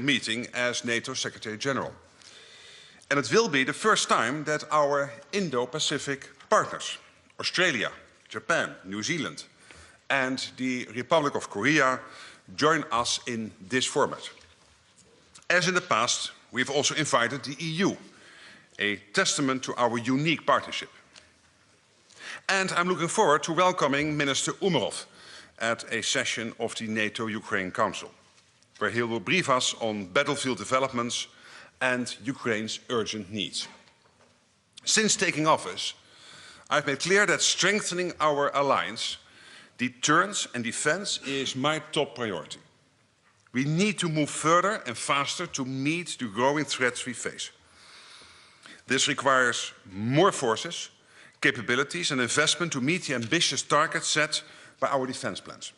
meeting as NATO Secretary General. And it will be the first time that our Indo-Pacific partners, Australia, Japan, New Zealand, and the Republic of Korea, join us in this format. As in the past, we've also invited the EU, a testament to our unique partnership. And I'm looking forward to welcoming Minister Umerov at a session of the NATO-Ukraine Council, where he will brief us on battlefield developments and Ukraine's urgent needs. Since taking office, I've made clear that strengthening our alliance, deterrence and defense is my top priority. We need to move further and faster to meet the growing threats we face. This requires more forces, capabilities and investment to meet the ambitious targets set by our defense plans.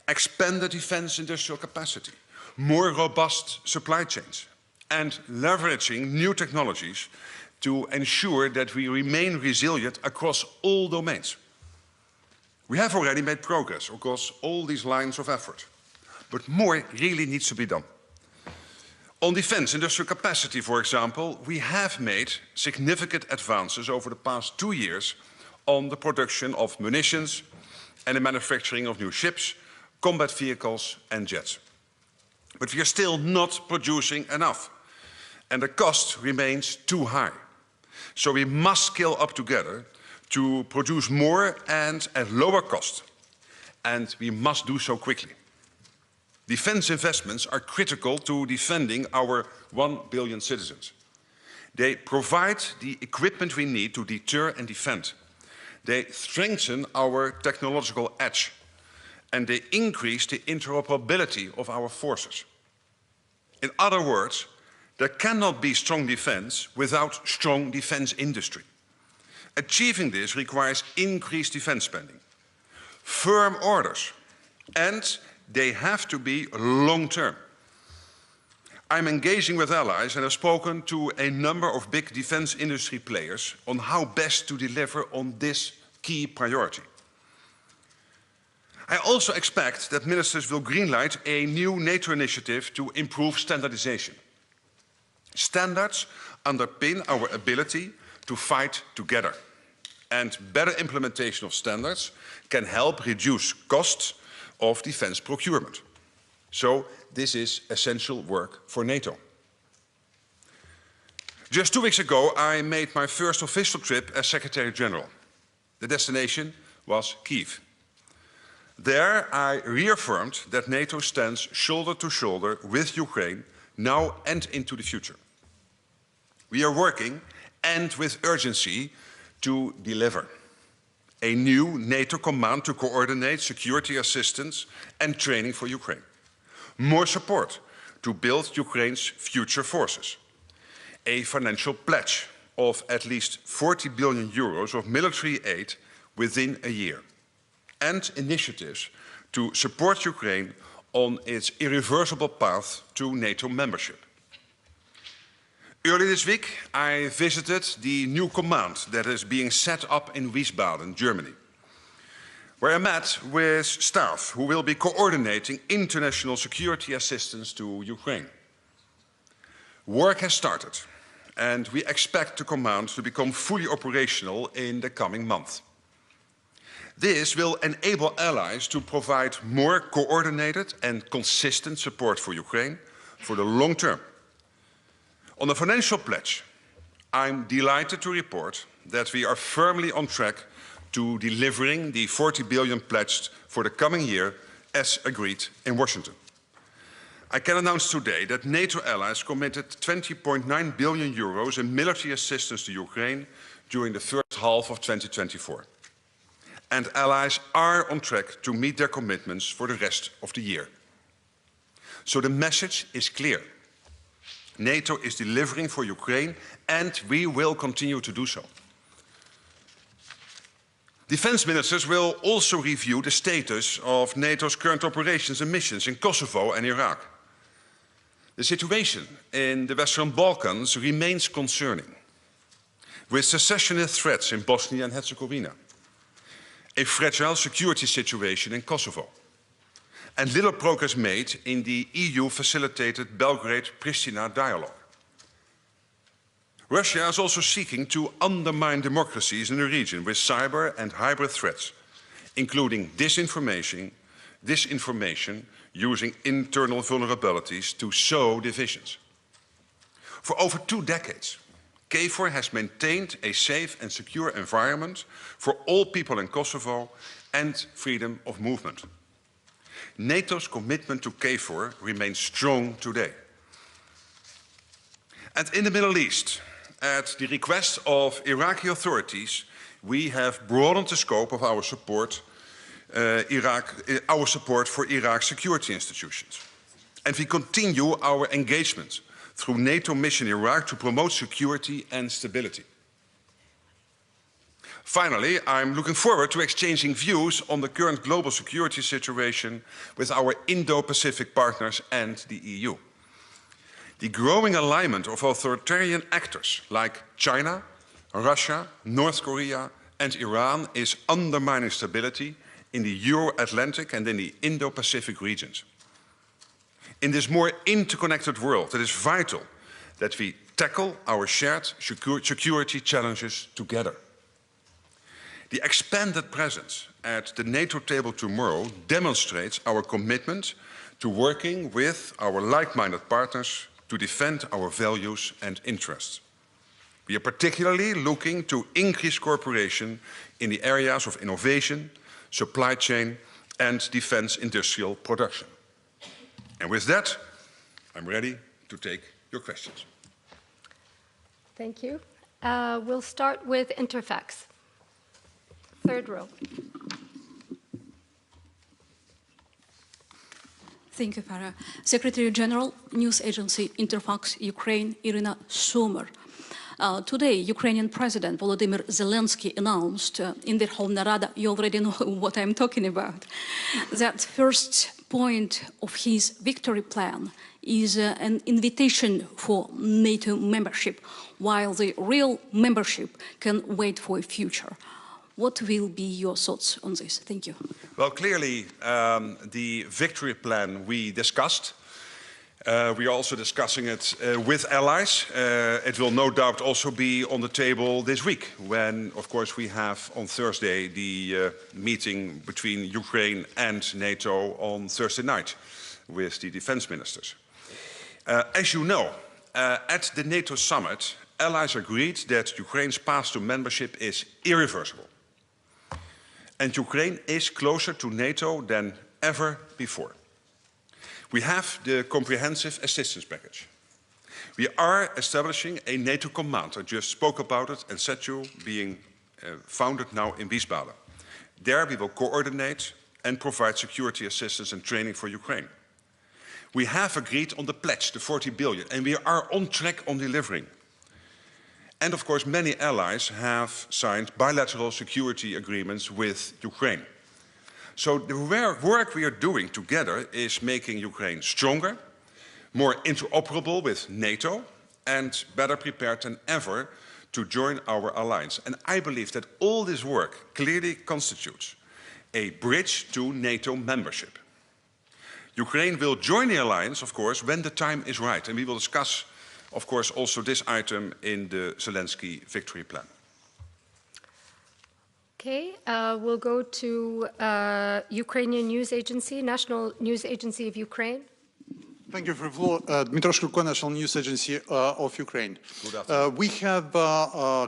Expanded defense industrial capacity, more robust supply chains, and leveraging new technologies to ensure that we remain resilient across all domains. We have already made progress across all these lines of effort, but more really needs to be done. On defense industrial capacity, for example, we have made significant advances over the past 2 years on the production of munitions and the manufacturing of new ships, combat vehicles and jets. But we are still not producing enough, and the cost remains too high. So we must scale up together to produce more and at lower cost, and we must do so quickly. Defense investments are critical to defending our 1 billion citizens. They provide the equipment we need to deter and defend. They strengthen our technological edge, and they increase the interoperability of our forces. In other words, there cannot be strong defense without strong defense industry. Achieving this requires increased defense spending, firm orders, and they have to be long-term. I'm engaging with allies and have spoken to a number of big defense industry players on how best to deliver on this key priority. I also expect that ministers will greenlight a new NATO initiative to improve standardization. Standards underpin our ability to fight together, and better implementation of standards can help reduce costs of defense procurement. So this is essential work for NATO. Just 2 weeks ago, I made my first official trip as Secretary General. The destination was Kyiv. There, I reaffirmed that NATO stands shoulder to shoulder with Ukraine now and into the future. We are working, and with urgency, to deliver a new NATO command to coordinate security assistance and training for Ukraine. More support to build Ukraine's future forces. A financial pledge of at least 40 billion euros of military aid within a year. And initiatives to support Ukraine on its irreversible path to NATO membership. Early this week, I visited the new command that is being set up in Wiesbaden, Germany, where I met with staff who will be coordinating international security assistance to Ukraine. Work has started, and we expect the command to become fully operational in the coming month. This will enable allies to provide more coordinated and consistent support for Ukraine for the long term. On the financial pledge, I'm delighted to report that we are firmly on track to delivering the 40 billion pledged for the coming year as agreed in Washington. I can announce today that NATO allies committed 20.9 billion euros in military assistance to Ukraine during the first half of 2024. And allies are on track to meet their commitments for the rest of the year. So the message is clear. NATO is delivering for Ukraine, and we will continue to do so. Defense ministers will also review the status of NATO's current operations and missions in Kosovo and Iraq. The situation in the Western Balkans remains concerning, with secessionist threats in Bosnia and Herzegovina, a fragile security situation in Kosovo, and little progress made in the EU-facilitated Belgrade-Pristina dialogue. Russia is also seeking to undermine democracies in the region with cyber and hybrid threats, including disinformation, using internal vulnerabilities to sow divisions. For over 2 decades, KFOR has maintained a safe and secure environment for all people in Kosovo and freedom of movement. NATO's commitment to KFOR remains strong today. And in the Middle East, at the request of Iraqi authorities, we have broadened the scope of our support for Iraq's security institutions. And we continue our engagement through NATO mission Iraq to promote security and stability. Finally, I'm looking forward to exchanging views on the current global security situation with our Indo-Pacific partners and the EU. The growing alignment of authoritarian actors like China, Russia, North Korea and Iran is undermining stability in the Euro-Atlantic and in the Indo-Pacific regions. In this more interconnected world, it is vital that we tackle our shared security challenges together. The expanded presence at the NATO table tomorrow demonstrates our commitment to working with our like-minded partners to defend our values and interests. We are particularly looking to increase cooperation in the areas of innovation, supply chain and defense industrial production. And with that, I'm ready to take your questions. Thank you. We'll start with Interfax. Third row. Thank you, Farah. Secretary General, News Agency Interfax, Ukraine, Irina Sumer. Today, Ukrainian President Volodymyr Zelensky announced in the Verkhovna Rada, you already know what I'm talking about, that first point of his victory plan is an invitation for NATO membership, while the real membership can wait for a future. What will be your thoughts on this? Thank you. Well, clearly, the victory plan we discussed. We are also discussing it with allies. It will no doubt also be on the table this week, when, of course, we have on Thursday the meeting between Ukraine and NATO on Thursday night with the defense ministers. As you know, at the NATO summit, allies agreed that Ukraine's path to membership is irreversible. And Ukraine is closer to NATO than ever before. We have the comprehensive assistance package. We are establishing a NATO command. I just spoke about it, and SETU being founded now in Wiesbaden. There we will coordinate and provide security assistance and training for Ukraine. We have agreed on the pledge, the 40 billion, and we are on track on delivering. And of course, many allies have signed bilateral security agreements with Ukraine. So the work we are doing together is making Ukraine stronger, more interoperable with NATO, and better prepared than ever to join our alliance. And I believe that all this work clearly constitutes a bridge to NATO membership. Ukraine will join the alliance, of course, when the time is right. And we will discuss, of course, also this item in the Zelensky victory plan. Okay, we'll go to Ukrainian News Agency, National News Agency of Ukraine. Thank you for the floor. Dmytro Shkurko, National News Agency of Ukraine. We have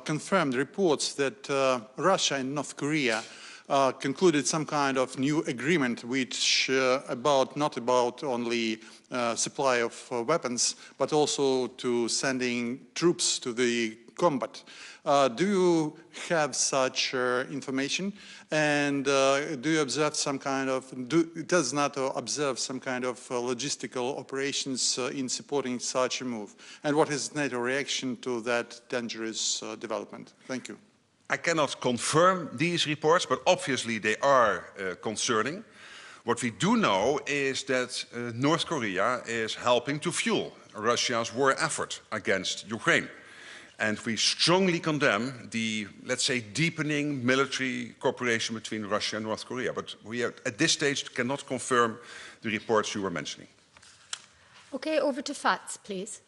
confirmed reports that Russia and North Korea concluded some kind of new agreement which not about only supply of weapons, but also to sending troops to the combat. Do you have such information? And do you observe some kind of, does NATO observe some kind of logistical operations in supporting such a move? And what is NATO reaction to that dangerous development? Thank you. I cannot confirm these reports, but obviously they are concerning. What we do know is that North Korea is helping to fuel Russia's war effort against Ukraine. And we strongly condemn the, let's say, deepening military cooperation between Russia and North Korea. But we at this stage cannot confirm the reports you were mentioning. Okay, over to FATS, please.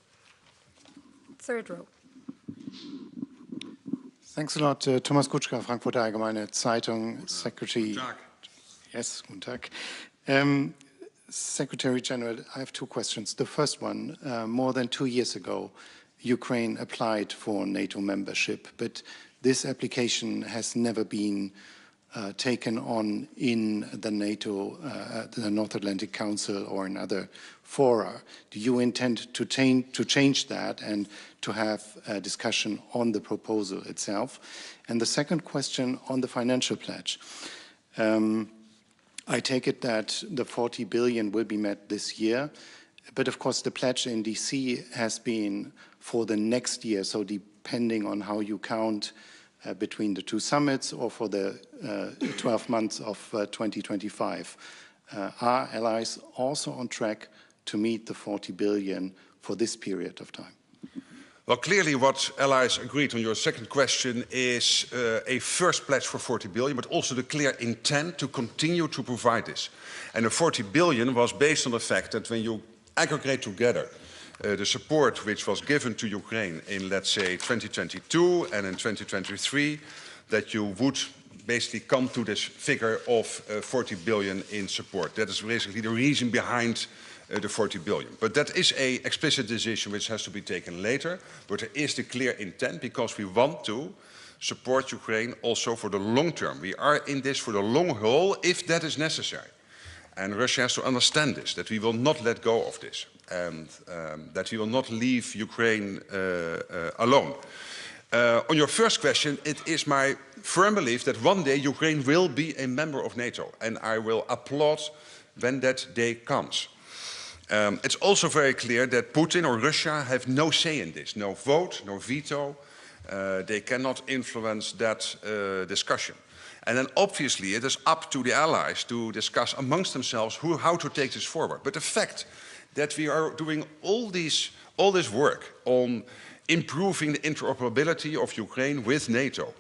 Third row. Thanks a lot. Thomas Kutschka, Frankfurter Allgemeine Zeitung, Secretary. Guten Tag. Yes, guten Tag. Secretary General, I have two questions. The first one, more than 2 years ago, Ukraine applied for NATO membership, but this application has never been taken on in the NATO, the North Atlantic Council or in other fora. Do you intend to change that and to have a discussion on the proposal itself? And the second question on the financial pledge. I take it that the 40 billion will be met this year, but of course the pledge in DC has been for the next year, so depending on how you count between the two summits or for the 12 months of 2025. Are allies also on track to meet the 40 billion for this period of time? Well, clearly what allies agreed on your second question is a first pledge for 40 billion, but also the clear intent to continue to provide this. And the 40 billion was based on the fact that when you aggregate together the support which was given to Ukraine in, let's say, 2022 and in 2023, that you would basically come to this figure of 40 billion in support. That is basically the reason behind the 40 billion. But that is an explicit decision which has to be taken later. But there is the clear intent because we want to support Ukraine also for the long term. We are in this for the long haul if that is necessary. And Russia has to understand this, that we will not let go of this and that we will not leave Ukraine alone. On your first question, it is my firm belief that one day Ukraine will be a member of NATO, and I will applaud when that day comes. It's also very clear that Putin or Russia have no say in this, no vote, no veto. They cannot influence that discussion. And then obviously it is up to the allies to discuss amongst themselves how to take this forward. But the fact that we are doing all this work on improving the interoperability of Ukraine with NATO,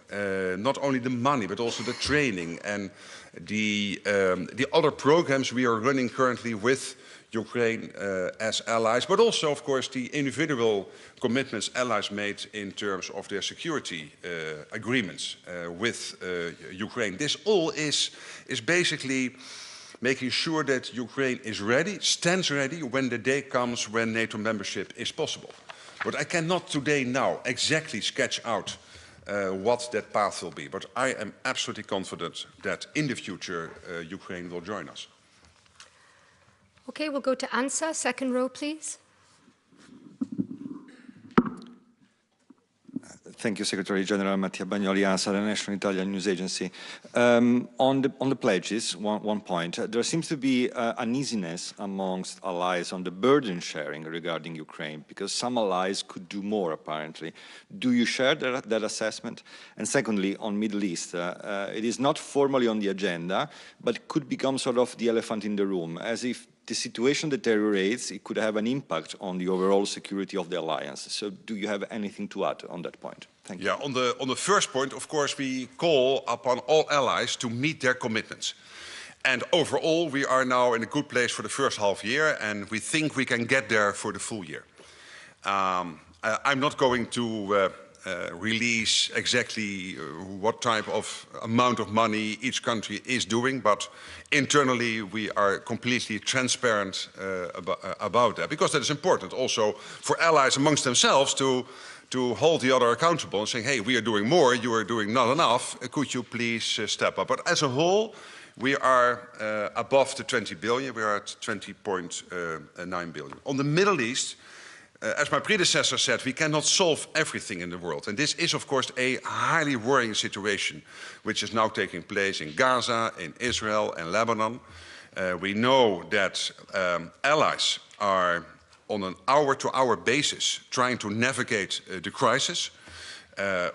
not only the money but also the training and the other programs we are running currently with Ukraine as allies, but also, of course, the individual commitments allies made in terms of their security agreements with Ukraine. This all is basically making sure that Ukraine is ready, stands ready when the day comes when NATO membership is possible. But I cannot today now exactly sketch out what that path will be. But I am absolutely confident that in the future Ukraine will join us. Okay, we'll go to ANSA. Second row, please. Thank you, Secretary General Mattia Bagnoli, ANSA, the National Italian News Agency. On the pledges, one point, there seems to be uneasiness amongst allies on the burden sharing regarding Ukraine, because some allies could do more, apparently. Do you share that assessment? And secondly, on Middle East, it is not formally on the agenda, but could become sort of the elephant in the room, as if the situation deteriorates, it could have an impact on the overall security of the alliance. So do you have anything to add on that point? Thank you. Yeah, on the first point, of course, we call upon all allies to meet their commitments. And overall, we are now in a good place for the first half year, and we think we can get there for the full year. I'm not going to release exactly what type of amount of money each country is doing, but internally we are completely transparent about that, because that is important also for allies amongst themselves to hold the other accountable and saying, hey, we are doing more, you are doing not enough, could you please step up? But as a whole, we are above the 20 billion, we are at 20.9 billion. On the Middle East, as my predecessor said, we cannot solve everything in the world. And this is, of course, a highly worrying situation, which is now taking place in Gaza, in Israel, and Lebanon. We know that allies are on an hour-to-hour basis trying to navigate the crisis.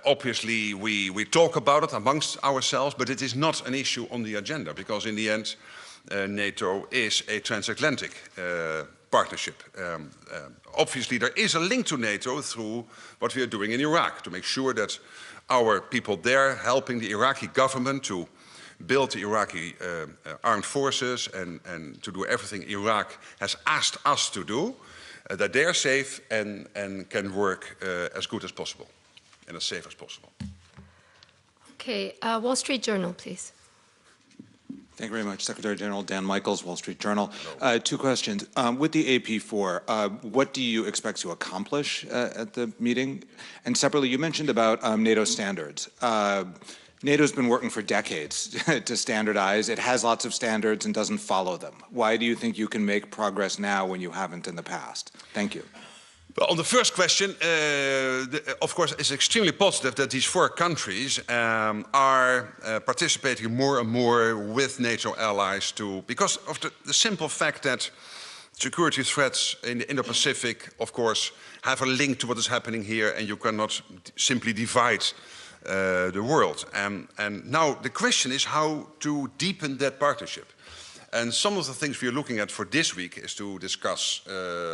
Obviously, we talk about it amongst ourselves, but it is not an issue on the agenda, because in the end, NATO is a transatlantic partnership. Obviously, there is a link to NATO through what we are doing in Iraq to make sure that our people there helping the Iraqi government to build the Iraqi armed forces and to do everything Iraq has asked us to do, that they are safe and can work as good as possible and as safe as possible. Okay, Wall Street Journal, please. Thank you very much. Secretary General Dan Michaels, Wall Street Journal. Two questions. With the AP4, what do you expect to accomplish at the meeting? And separately, you mentioned about NATO standards. NATO's been working for decades to standardize. It has lots of standards and doesn't follow them. Why do you think you can make progress now when you haven't in the past? Thank you. Well, on the first question, of course, it's extremely positive that these 4 countries are participating more and more with NATO allies because of the simple fact that security threats in the Indo-Pacific, of course, have a link to what is happening here, and you cannot simply divide the world. And now the question is how to deepen that partnership. And some of the things we are looking at for this week is to discuss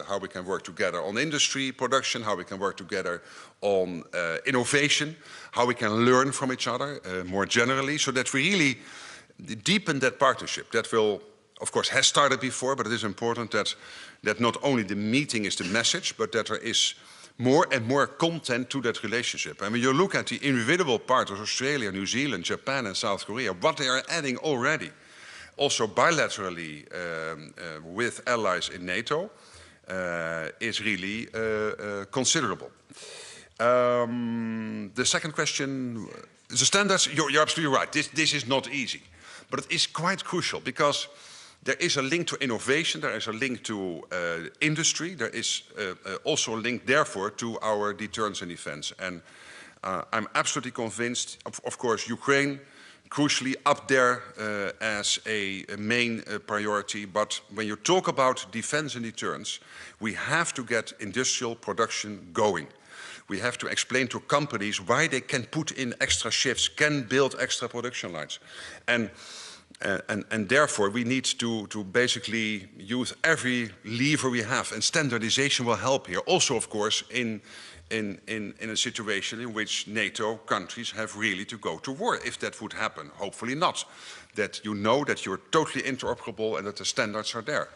how we can work together on industry production, how we can work together on innovation, how we can learn from each other more generally, so that we really deepen that partnership. That will, of course, has started before, but it is important that not only the meeting is the message, but that there is more and more content to that relationship. And when you look at the individual partners, Australia, New Zealand, Japan and South Korea, what they are adding already, also bilaterally with allies in NATO, is really considerable. The second question, the standards, you're absolutely right. This is not easy, but it is quite crucial because there is a link to innovation, there is a link to industry, there is also a link, therefore, to our deterrence and defense. And I'm absolutely convinced, of course, Ukraine, crucially up there as a main priority. But when you talk about defense and deterrence, we have to get industrial production going. We have to explain to companies why they can put in extra shifts, can build extra production lines. And therefore, we need to basically use every lever we have. And standardization will help here. Also, of course, in a situation in which NATO countries have really to go to war, if that would happen. Hopefully not. That you know that you're totally interoperable and that the standards are there.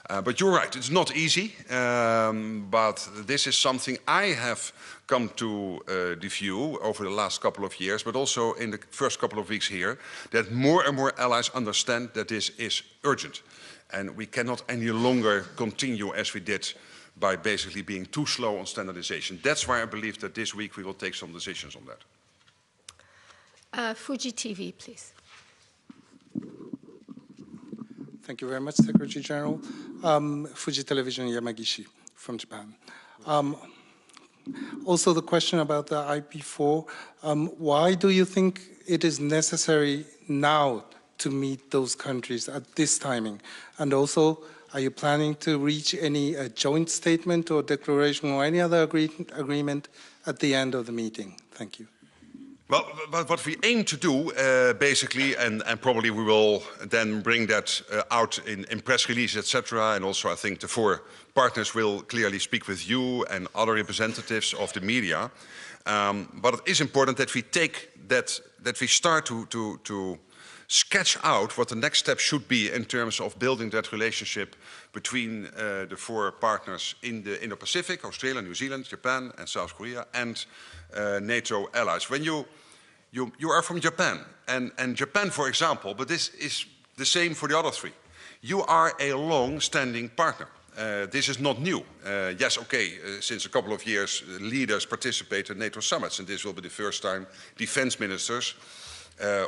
But you're right, it's not easy, but this is something I have come to the view over the last couple of years, but also in the first couple of weeks here, that more and more allies understand that this is urgent. And we cannot any longer continue as we did by basically being too slow on standardization. That's why I believe that this week we will take some decisions on that. Fuji TV, please. Thank you very much, Secretary General. Fuji Television, Yamagishi from Japan. Also the question about the IP4, why do you think it is necessary now to meet those countries at this timing? And also, are you planning to reach any joint statement or declaration or any other agreement at the end of the meeting? Thank you. Well, what we aim to do, basically, and probably we will then bring that out in press releases, etc. And also I think the 4 partners will clearly speak with you and other representatives of the media. But it is important that we take that we start to sketch out what the next step should be in terms of building that relationship between the 4 partners in the Indo-Pacific, Australia, New Zealand, Japan and South Korea, and NATO allies. When you are from Japan, and Japan, for example, but this is the same for the other 3. You are a long-standing partner. This is not new. Yes, okay, since a couple of years, leaders participate in NATO summits, and this will be the first time defense ministers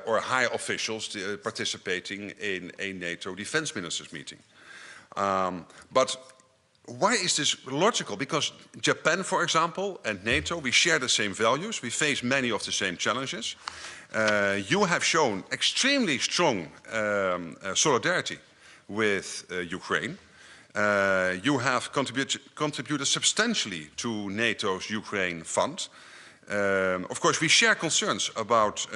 or high officials participating in a NATO defense ministers meeting. But why is this logical? Because Japan, for example, and NATO, we share the same values. We face many of the same challenges. You have shown extremely strong solidarity with Ukraine. You have contributed substantially to NATO's Ukraine fund. Of course, we share concerns about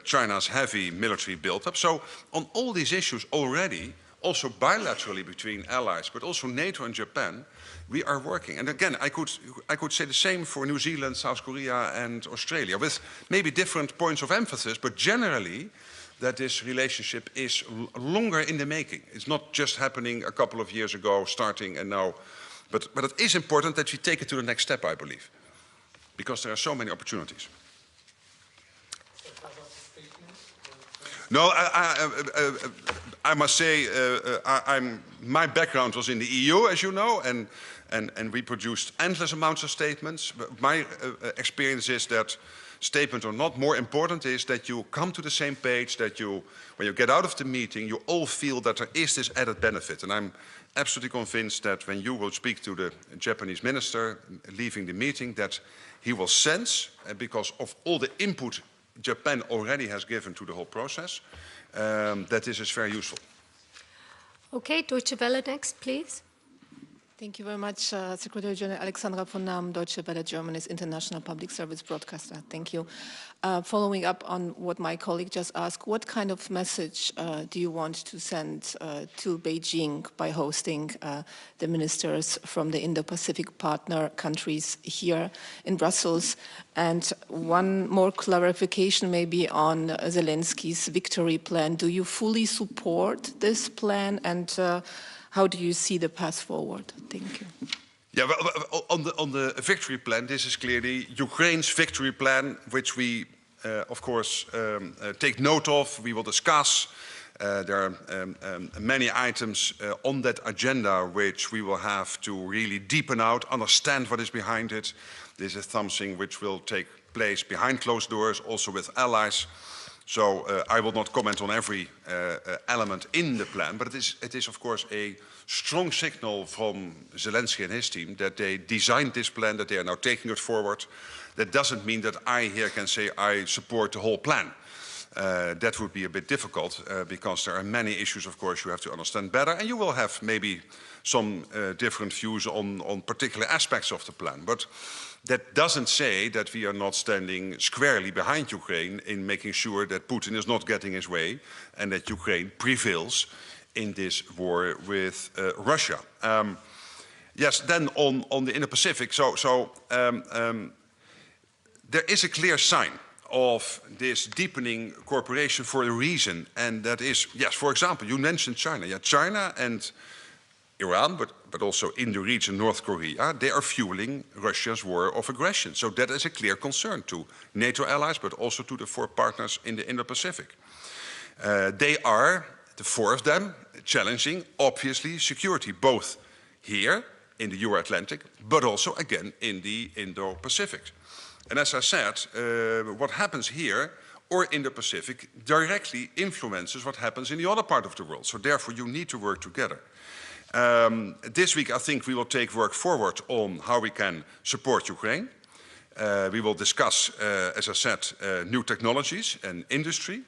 China's heavy military buildup. So on all these issues already, also bilaterally between allies, but also NATO and Japan, we are working. And again, I could say the same for New Zealand, South Korea and Australia, with maybe different points of emphasis, but generally that this relationship is longer in the making. It's not just happening a couple of years ago, starting and now. But it is important that we take it to the next step, I believe, because there are so many opportunities. No, I must say, my background was in the EU, as you know, and we produced endless amounts of statements. But my experience is that statements are not. More important is that you come to the same page, that you, when you get out of the meeting, you all feel that there is this added benefit. And I'm absolutely convinced that when you will speak to the Japanese minister leaving the meeting, that he will sense, because of all the input Japan already has given to the whole process, that this is very useful. Okay, Deutsche Welle next, please. Thank you very much, Secretary General Alexandra von Nahm, Deutsche Welle, Germany's international public service broadcaster. Thank you. Following up on what my colleague just asked, what kind of message do you want to send to Beijing by hosting the ministers from the Indo-Pacific partner countries here in Brussels? And one more clarification maybe on Zelensky's victory plan. Do you fully support this plan, and how do you see the path forward? Thank you. Yeah, well, on the victory plan, this is clearly Ukraine's victory plan, which we, of course, take note of. We will discuss. There are many items on that agenda which we will have to really deepen out, understand what is behind it. This is something which will take place behind closed doors, also with allies. So I will not comment on every element in the plan, but it is of course a strong signal from Zelensky and his team that they designed this plan, that they are now taking it forward. That doesn't mean that I here can say I support the whole plan. That would be a bit difficult because there are many issues, of course, you have to understand better, and you will have maybe some different views on particular aspects of the plan. But that doesn't say that we are not standing squarely behind Ukraine in making sure that Putin is not getting his way and that Ukraine prevails in this war with Russia. Yes, then on the Indo-Pacific, there is a clear sign of this deepening cooperation for a reason, and that is, yes, for example, you mentioned China. Yeah, China and Iran, but also in the region North Korea, they are fueling Russia's war of aggression. So that is a clear concern to NATO allies, but also to the four partners in the Indo-Pacific. They are, the four of them, challenging, obviously, security, both here in the Euro-Atlantic, but also, again, in the Indo-Pacific. And as I said, what happens here or in the Pacific directly influences what happens in the other part of the world. So therefore, you need to work together. This week, I think we will take work forward on how we can support Ukraine. We will discuss, as I said, new technologies and industry,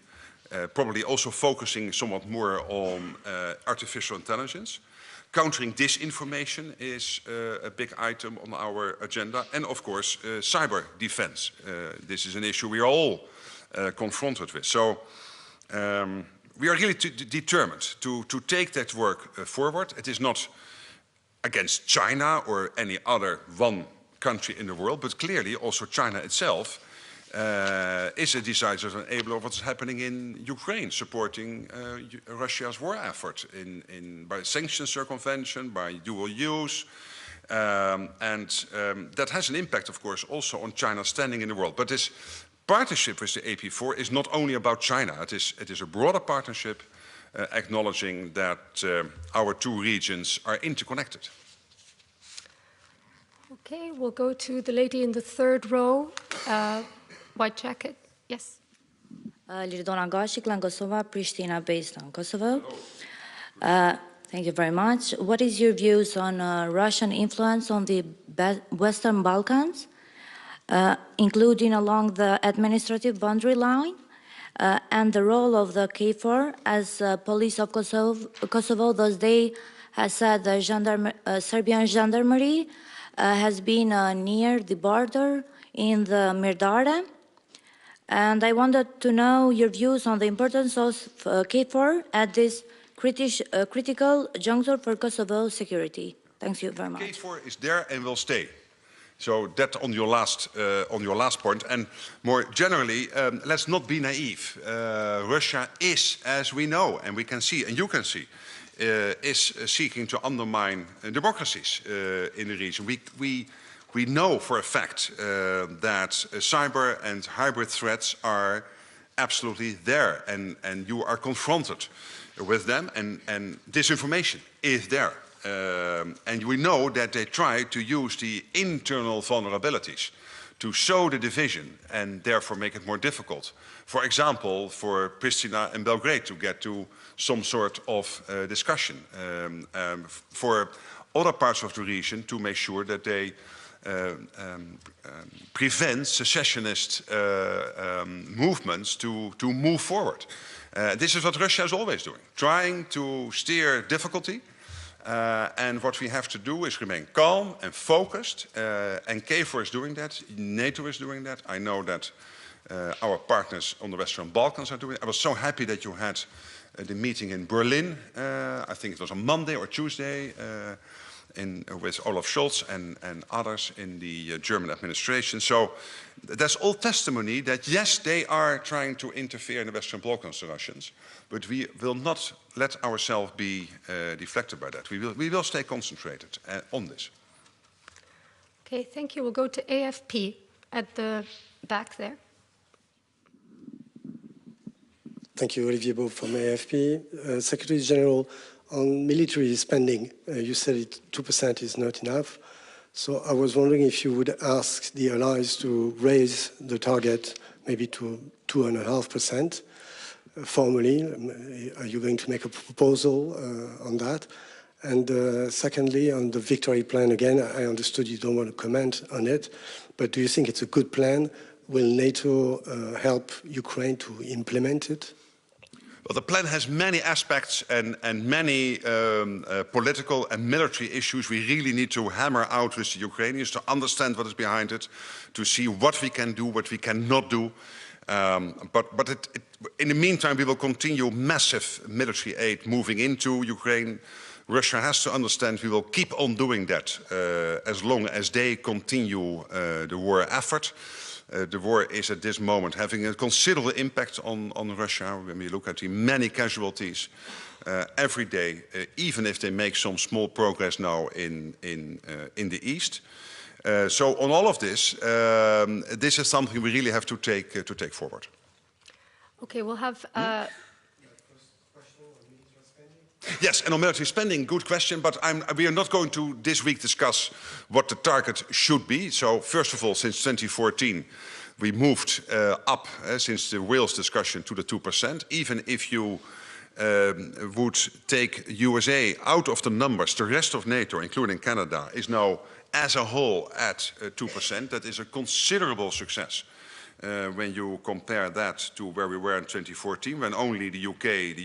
probably also focusing somewhat more on artificial intelligence. Countering disinformation is a big item on our agenda. And of course, cyber defense. This is an issue we are all confronted with. So we are really determined to take that work forward. It is not against China or any other one country in the world, but clearly also China itself is a decisive enabler of what's happening in Ukraine, supporting Russia's war effort by sanctions circumvention, by dual use. That has an impact, of course, also on China's standing in the world. But this partnership with the AP4 is not only about China. It is a broader partnership acknowledging that our two regions are interconnected. Okay, we'll go to the lady in the third row. White jacket, yes. Lirdona Gashik, Langosova, Pristina, based on Kosovo. Thank you very much. What is your views on Russian influence on the Western Balkans, including along the administrative boundary line, and the role of the KFOR as police of Kosovo? Those days has said the Serbian gendarmerie has been near the border in the Mirdare. And I wanted to know your views on the importance of KFOR at this critical juncture for Kosovo security. Thank you very much. KFOR is there and will stay. So that on your last point, and more generally, let's not be naive. Russia is, as we know, and we can see, and you can see, is seeking to undermine democracies in the region. We know for a fact that cyber and hybrid threats are absolutely there, and you are confronted with them, and disinformation is there. And we know that they try to use the internal vulnerabilities to sow the division and therefore make it more difficult. For example, for Pristina and Belgrade to get to some sort of discussion. For other parts of the region to make sure that they prevent secessionist movements to move forward. This is what Russia is always doing, trying to steer difficulty. And what we have to do is remain calm and focused. And KFOR is doing that. NATO is doing that. I know that our partners on the Western Balkans are doing it. I was so happy that you had the meeting in Berlin. I think it was on Monday or Tuesday with Olaf Scholz and others in the German administration. So that's all testimony that, yes, they are trying to interfere in the Western Balkans, the Russians, but we will not let ourselves be deflected by that. We will stay concentrated on this. Okay, thank you. We'll go to AFP at the back there. Thank you, Olivier Beau from AFP. Secretary General, on military spending, you said 2% is not enough. So I was wondering if you would ask the allies to raise the target maybe to 2.5%. Formally, are you going to make a proposal on that? And secondly, on the victory plan, again, I understood you don't want to comment on it, but do you think it's a good plan? Will NATO help Ukraine to implement it? Well, the plan has many aspects and many political and military issues we really need to hammer out with the Ukrainians to understand what is behind it, to see what we can do, what we cannot do. But in the meantime, we will continue massive military aid moving into Ukraine. Russia has to understand we will keep on doing that as long as they continue the war effort. The war is at this moment having a considerable impact on Russia when we look at the many casualties every day, even if they make some small progress now in the east. So on all of this, this is something we really have to take forward. Okay, we'll have... Yes, and on military spending, good question, but we are not going to this week discuss what the target should be. So first of all, since 2014, we moved up, since the Wales discussion, to the 2%. Even if you would take USA out of the numbers, the rest of NATO, including Canada, is now as a whole at 2%. That is a considerable success. When you compare that to where we were in 2014, when only the UK, the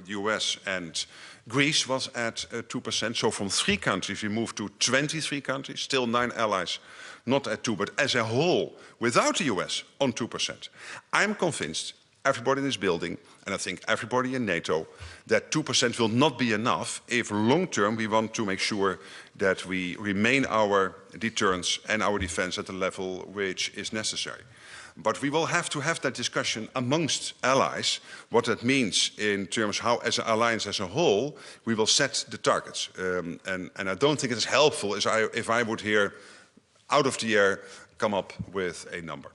US and Greece was at 2%. So from 3 countries we moved to 23 countries, still 9 allies, not at 2, but as a whole, without the US, on 2%. I'm convinced, everybody in this building, and I think everybody in NATO, that 2% will not be enough if long-term we want to make sure that we remain our deterrence and our defense at the level which is necessary. But we will have to have that discussion amongst allies, what that means in terms how, as an alliance as a whole, we will set the targets. And I don't think it is helpful if I would here, out of the air, come up with a number.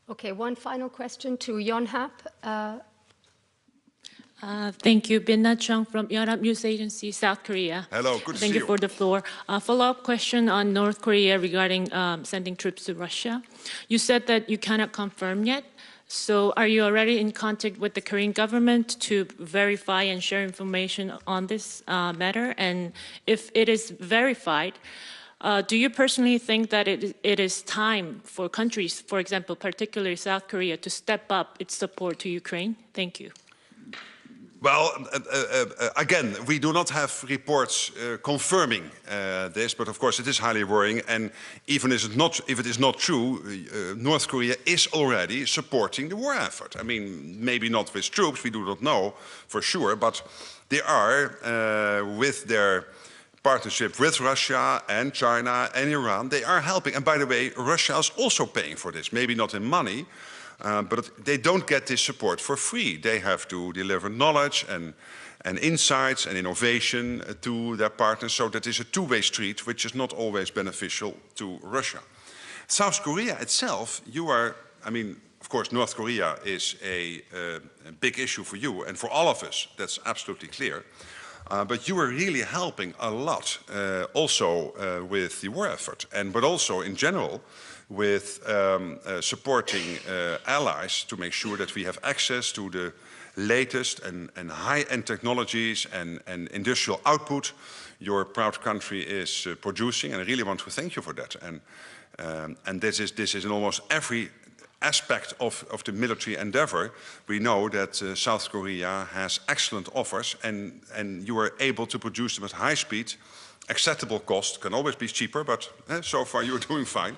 Okay, one final question to Yonhap. Thank you. Binna Chung from Yonhap News Agency, South Korea. Hello, good to see you. Thank you for the floor. Follow-up question on North Korea regarding sending troops to Russia. You said that you cannot confirm yet. So are you already in contact with the Korean government to verify and share information on this matter? And if it is verified, do you personally think that it is time for countries, for example, particularly South Korea, to step up its support to Ukraine? Thank you. Well, again, we do not have reports confirming this, but of course it is highly worrying. And even if it is not true, North Korea is already supporting the war effort. I mean, maybe not with troops, we do not know for sure, but they are, with their partnership with Russia and China and Iran, they are helping. And by the way, Russia is also paying for this, maybe not in money, but they don't get this support for free. They have to deliver knowledge and insights and innovation to their partners. So that is a two-way street, which is not always beneficial to Russia. South Korea itself, I mean, of course, North Korea is a big issue for you and for all of us. That's absolutely clear. But you are really helping a lot, also with the war effort, but also in general, with supporting allies to make sure that we have access to the latest and high-end technologies and industrial output your proud country is producing, and I really want to thank you for that. And this is in almost every aspect of the military endeavor. We know that South Korea has excellent offers, and you are able to produce them at high speed, acceptable cost, can always be cheaper, but so far you're doing fine.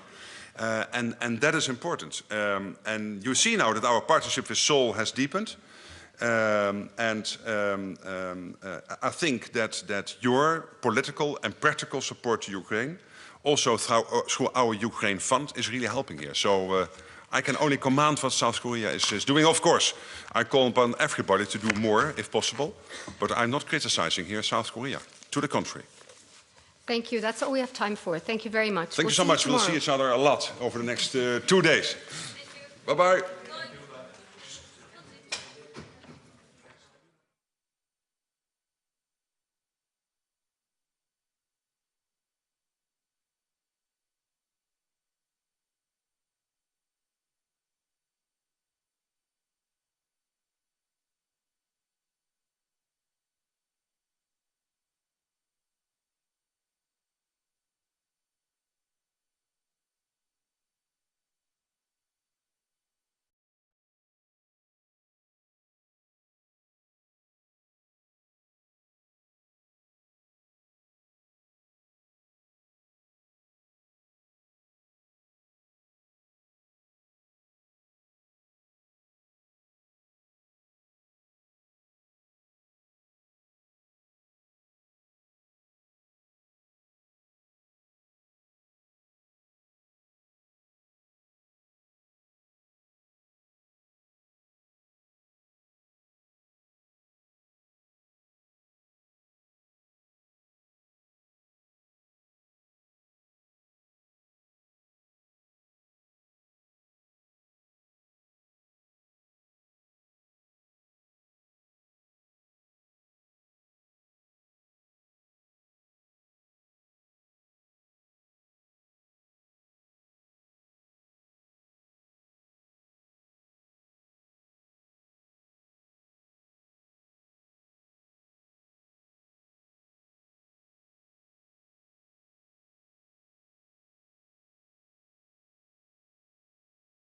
And that is important. And you see now that our partnership with Seoul has deepened. I think that your political and practical support to Ukraine, also through our Ukraine fund, is really helping here. So I can only command what South Korea is doing. Of course, I call upon everybody to do more if possible, but I'm not criticizing here South Korea. To the contrary. Thank you. That's all we have time for. Thank you very much. Thank you so much. We'll see each other a lot over the next 2 days. Bye-bye.